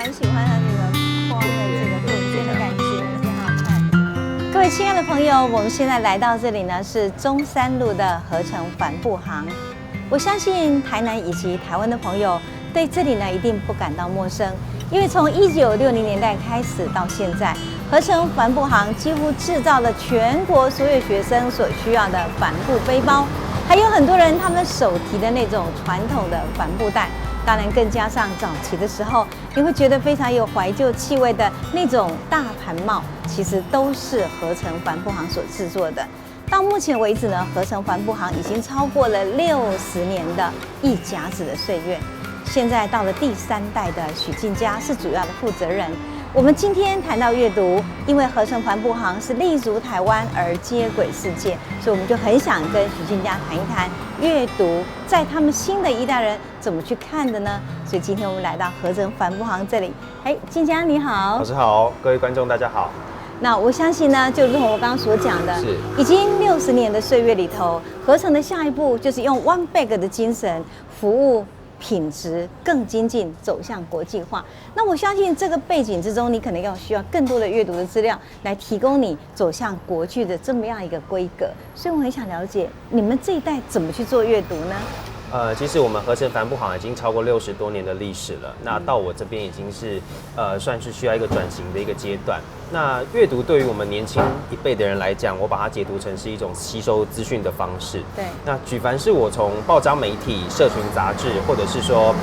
蛮喜欢它这个框的这个顿间的感觉，挺好看。各位亲爱的朋友，我们现在来到这里呢，是中山路的合成帆布行。我相信台南以及台湾的朋友对这里呢一定不感到陌生，因为从1960年代开始到现在，合成帆布行几乎制造了全国所有学生所需要的帆布背包，还有很多人他们手提的那种传统的帆布袋。当然，更加上早期的时候，你会觉得非常有怀旧气味的那种大盘帽，其实都是合成帆布行所制作的。到目前为止呢，合成帆布行已经超过了60年的一甲子的岁月。现在到了第3代的许晋家是主要的负责人。我们今天谈到阅读，因为合成帆布行是立足台湾而接轨世界，所以我们就很想跟许晋家谈一谈阅读在他们新的一代人怎么去看的呢？所以今天我们来到合成帆布行这里。晋家你好。老师好，各位观众大家好。那我相信呢，就如同我刚刚所讲的，已经60年的岁月里头，合成的下一步就是用 One Bag 的精神服务。品质更精进，走向国际化。那我相信这个背景之中，你可能要需要更多的阅读的资料来提供你走向国际的这么样一个规格。所以我很想了解你们这一代怎么去做阅读呢？其实我们合成帆布行已经超过60多年的历史了。那到我这边已经是算是需要一个转型的一个阶段。那阅读对于我们年轻一辈的人来讲，我把它解读成是一种吸收资讯的方式。对。那举凡是我从报章媒体、社群杂志，或者是说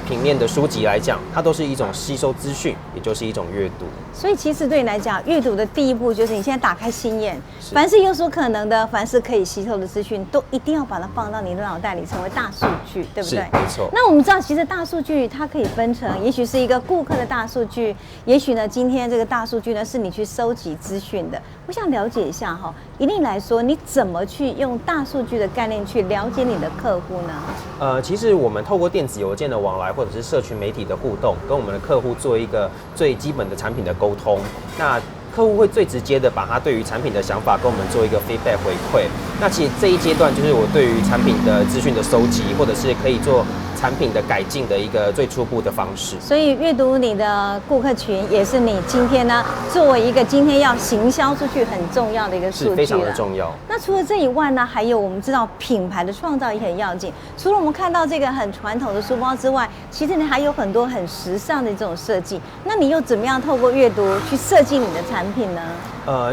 平面的书籍来讲，它都是一种吸收资讯，也就是一种阅读。所以其实对你来讲，阅读的第一步就是你现在打开心眼，凡是有所可能的，凡是可以吸收的资讯，都一定要把它放到你的脑袋里，成为大数据，对不对？没错。那我们知道，其实大数据它可以分成，也许是一个顾客的大数据，也许呢，今天这个大数据呢是你去收集资讯的。我想了解一下哈，以你来说，你怎么去用大数据的概念去了解你的客户呢？其实我们透过电子邮件的往来，或者是社群媒体的互动，跟我们的客户做一个最基本的产品的沟通。那客户会最直接的把他对于产品的想法跟我们做一个 feedback 回馈。那其实这一阶段就是我对于产品的资讯的收集，或者是可以做产品的改进的一个最初步的方式。所以阅读你的顾客群，也是你今天呢作为一个今天要行销出去很重要的一个数据了，是非常的重要。那除了这以外呢，还有我们知道品牌的创造也很要紧。除了我们看到这个很传统的书包之外，其实你还有很多很时尚的这种设计。那你又怎么样透过阅读去设计你的产品呢？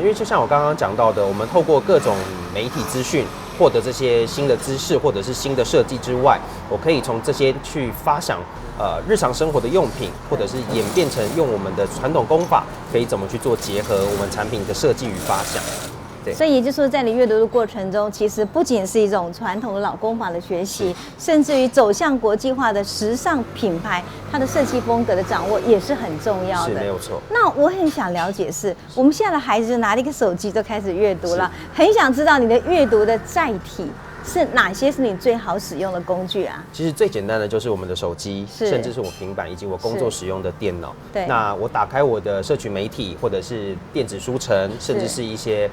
因为就像我刚刚讲到的，我们透过各种媒体资讯获得这些新的知识或者是新的设计之外，我可以从这些去发想日常生活的用品，或者是演变成用我们的传统工法可以怎么去做结合我们产品的设计与发想。对，所以也就是说，在你阅读的过程中，其实不仅是一种传统的老工法的学习，甚至于走向国际化的时尚品牌，它的设计风格的掌握也是很重要的。是没有错。那我很想了解是，我们现在的孩子就拿了一个手机就开始阅读了，很想知道你的阅读的载体是哪些是你最好使用的工具啊？其实最简单的就是我们的手机，甚至是我平板以及我工作使用的电脑。对。那我打开我的社群媒体，或者是电子书城，甚至是一些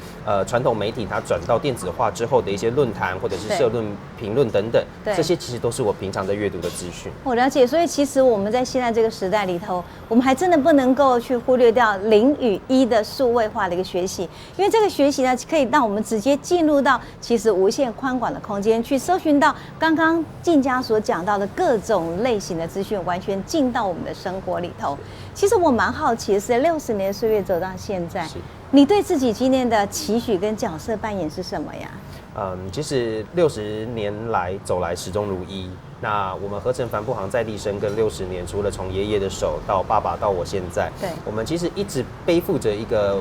传统媒体它转到电子化之后的一些论坛，或者是社论评论等等，这些其实都是我平常的阅读的资讯。我了解，所以其实我们在现在这个时代里头，我们还真的不能够去忽略掉0与1的数位化的一个学习，因为这个学习呢，可以让我们直接进入到其实无限宽广的空间，去搜寻到刚刚晋家所讲到的各种类型的资讯，完全进到我们的生活里头。其实我蛮好奇的是，60年岁月走到现在，你对自己今天的期许跟角色扮演是什么呀？其实60年来走来始终如一。那我们合成帆布行在地生根60年，除了从爷爷的手到爸爸到我现在，对，我们其实一直背负着一个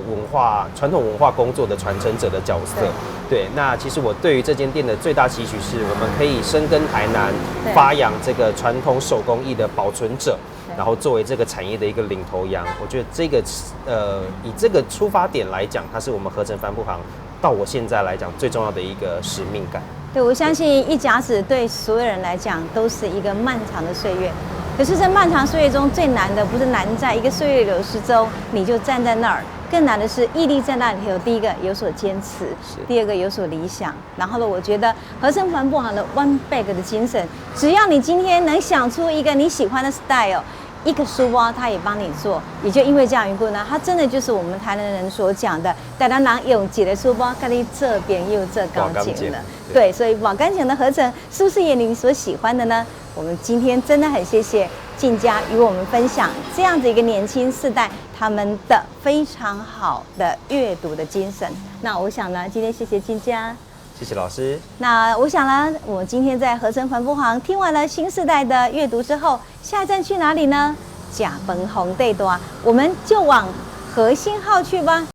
传统文化工作的传承者的角色。对，那其实我对于这间店的最大期许是，我们可以深耕台南，发扬这个传统手工艺的保存者，然后作为这个产业的一个领头羊。我觉得这个以这个出发点来讲，它是我们合成帆布行到我现在来讲最重要的一个使命感。对，我相信一甲子对所有人来讲都是一个漫长的岁月。可是，在漫长岁月中，最难的不是难在一个岁月流逝中你就站在那儿，更难的是屹立在那里头。第一个有所坚持，第二个有所理想。然后呢，我觉得合成帆布行的 One Bag 的精神，只要你今天能想出一个你喜欢的 style，一个书包他也帮你做，也就因为这样缘故呢，他真的就是我们台南人所讲的台南人用几个书包，跟你这边又这高景了。对，所以保干钱的合成是不是也您所喜欢的呢？我们今天真的很谢谢静佳与我们分享这样子一个年轻世代他们的非常好的阅读的精神。那我想呢，今天谢谢静佳。谢谢老师。那我想呢，我今天在合成帆布行听完了新世代的阅读之后，下一站去哪里呢？甲本红地多，我们就往核心号去吧。